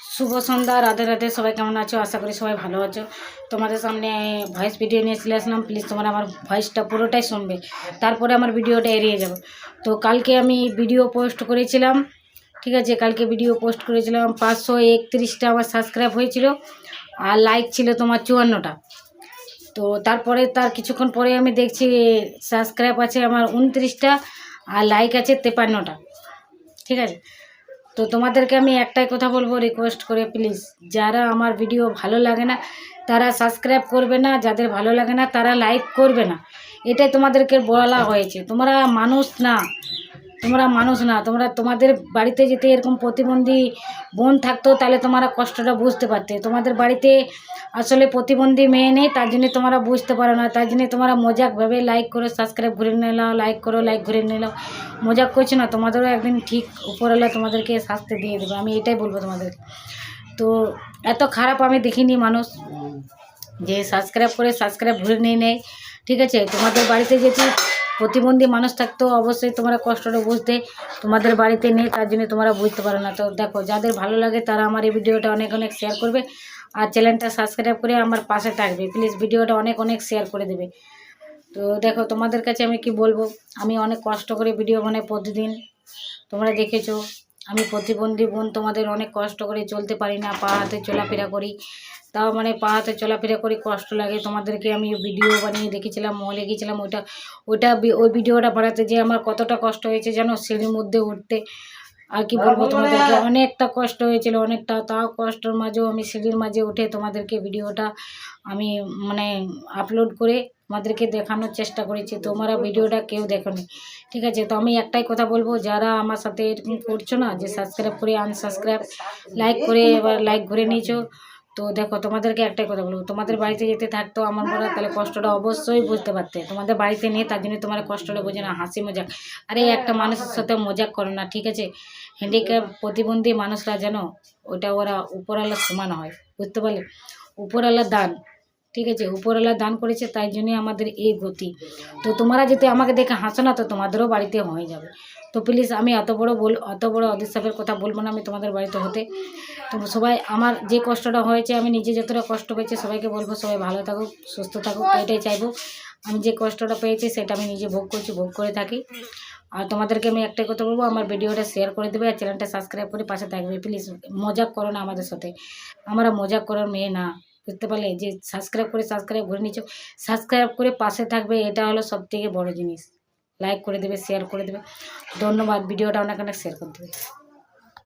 শুভ সন্ধ্যা, রাধে রাধে। সবাই কেমন আছো? আশা করি সবাই ভালো আছো। তোমাদের সামনে ভয়েস ভিডিও নিয়ে চলে আসলাম। প্লিজ তোমরা আমার ভয়েসটা পুরোটাই শুনবে, তারপরে আমার ভিডিওটা এড়িয়ে যাবে। তো কালকে আমি ভিডিও পোস্ট করেছিলাম, ঠিক আছে? কালকে ভিডিও পোস্ট করেছিলাম, 531টা আমার সাবস্ক্রাইব হয়েছিল, আর লাইক ছিল তোমার 54টা। তো তারপরে তার কিছুক্ষণ পরে আমি দেখছি সাবস্ক্রাইব আছে আমার 29টা, আর লাইক আছে 53টা, ঠিক আছে? তো তোমাদেরকে আমি একটাই কথা বলবো, রিকোয়েস্ট করে প্লিজ, যারা আমার ভিডিও ভালো লাগে না তারা সাবস্ক্রাইব করবে না, যাদের ভালো লাগে না তারা লাইক করবে না। এটাই তোমাদেরকে বলা হয়েছে। তোমরা মানুষ না, তোমরা তোমাদের বাড়িতে যদি এরকম প্রতিবন্ধী বোন থাকতো তাহলে তোমরা কষ্টটা বুঝতে পারতে। তোমাদের বাড়িতে আসলে প্রতিবন্ধী মেয়ে নেই, তার জন্য তোমরা বুঝতে পারো না। তার জন্য তোমরা মজাকভাবে লাইক করো, সাবস্ক্রাইব ঘুরে নিলাও, লাইক করো, লাইক ঘুরে নিলাও। মজাক করছো না, তোমাদেরও একদিন ঠিক উপরওয়ালা তোমাদেরকে শাস্তি দিয়ে দেবে। আমি এটাই বলবো তোমাদেরকে। তো এত খারাপ আমি দেখিনি মানুষ যে সাবস্ক্রাইব করে সাবস্ক্রাইব ঘুরে নিয়ে নেয়, ঠিক আছে? তোমাদের বাড়িতে যদি প্রতিবন্ধী মানুষ থাকতো অবশ্যই তোমরা কষ্টটা বুঝতে, তোমাদের বাড়িতে নেই তার জন্য তোমরা বুঝতে পারো না। তো দেখো, যাদের ভালো লাগে তারা আমার এই ভিডিওটা অনেক অনেক শেয়ার করবে, আর চ্যানেলটা সাবস্ক্রাইব করে আমার পাশে থাকবে। প্লিজ ভিডিওটা অনেক অনেক শেয়ার করে দেবে। তো দেখো, তোমাদের কাছে আমি কি বলবো, আমি অনেক কষ্ট করে ভিডিও বানাই প্রতিদিন। তোমরা দেখেছো আমি প্রতিবন্ধী বোন, তোমাদের অনেক কষ্ট করে চলতে পারি না, পা হাতে চলাফেরা করি। তাও পা হাতে চলাফেরা করি, কষ্ট লাগে। তোমাদেরকে আমি ভিডিও বানিয়ে দেখেছিলাম, মলে গিয়েছিলাম, ওই ভিডিওটা বানাতে যে আমার কতটা কষ্ট হয়েছে জানো, সিঁড়ির মধ্যে উঠতে। আর কি বলবো তোমাদেরকে, অনেকটা কষ্ট হয়েছিল, অনেকটা। তাও কষ্টের মাঝেও আমি সিঁড়ির মাঝে উঠে তোমাদেরকে ভিডিওটা আমি আপলোড করে তোমাদেরকে দেখানোর চেষ্টা করেছি। তোমরা ভিডিওটা কেউ দেখোনি, ঠিক আছে? তো আমি একটাই কথা বলবো, যারা আমার সাথে এরকম করছো না, যে সাবস্ক্রাইব করে আনসাবস্ক্রাইব, লাইক করে এবার লাইক ঘুরে নিয়েছো, তো দেখো তোমাদেরকে একটাই কথা বলবো, তোমাদের বাড়িতে যেতে থাকতো আমার মনে হয় তাহলে কষ্টটা অবশ্যই বুঝতে পারতে। তোমাদের বাড়িতে নেই তার জন্য তোমার কষ্টটা বোঝে না, হাসি মজাক। আরে একটা মানুষের সাথে মজাক করো না, ঠিক আছে? হ্যান্ডিক্যাপ প্রতিবন্ধী মানুষরা যেন ওরা উপরওয়ালার সমান হয়, বুঝতে পারলে? উপরওয়ালার দান, ঠিক আছে? উপরওয়ালা দান করেছে, তাই জন্যই আমাদের এই গতি। তো তোমরা যদি আমাকে দেখে হাসো না, তো তোমাদেরও বাড়িতে হয়ে যাবে। তো প্লিজ, আমি অত বড় অধিশাপের কথা বলবো না আমি তোমাদের বাড়িতে হতে। তো সবাই, আমার যে কষ্টটা হয়েছে, আমি নিজে যতটা কষ্ট পেয়েছি সবাইকে বলবো সবাই ভালো থাকুক, সুস্থ থাকুক, এটাই চাইবো। আমি যে কষ্টটা পেয়েছি সেটা আমি নিজে ভোগ করছি, ভোগ করে থাকি। আর তোমাদেরকে আমি একটাই কথা বলবো, আমার ভিডিওটা শেয়ার করে দেবে, আর চ্যানেলটা সাবস্ক্রাইব করে পাশে থাকবে। প্লিজ মজাক করো না আমাদের সাথে, আমরা মজাক করার মেয়ে না, বুঝতে পারলে? যে সাবস্ক্রাইব করে নিচ্ছ, সাবস্ক্রাইব করে পাশে থাকবে, এটা হলো সবথেকে বড় জিনিস। লাইক করে দেবে, শেয়ার করে দেবে। ধন্যবাদ। ভিডিওটা অনেক অনেক শেয়ার করে দেবে।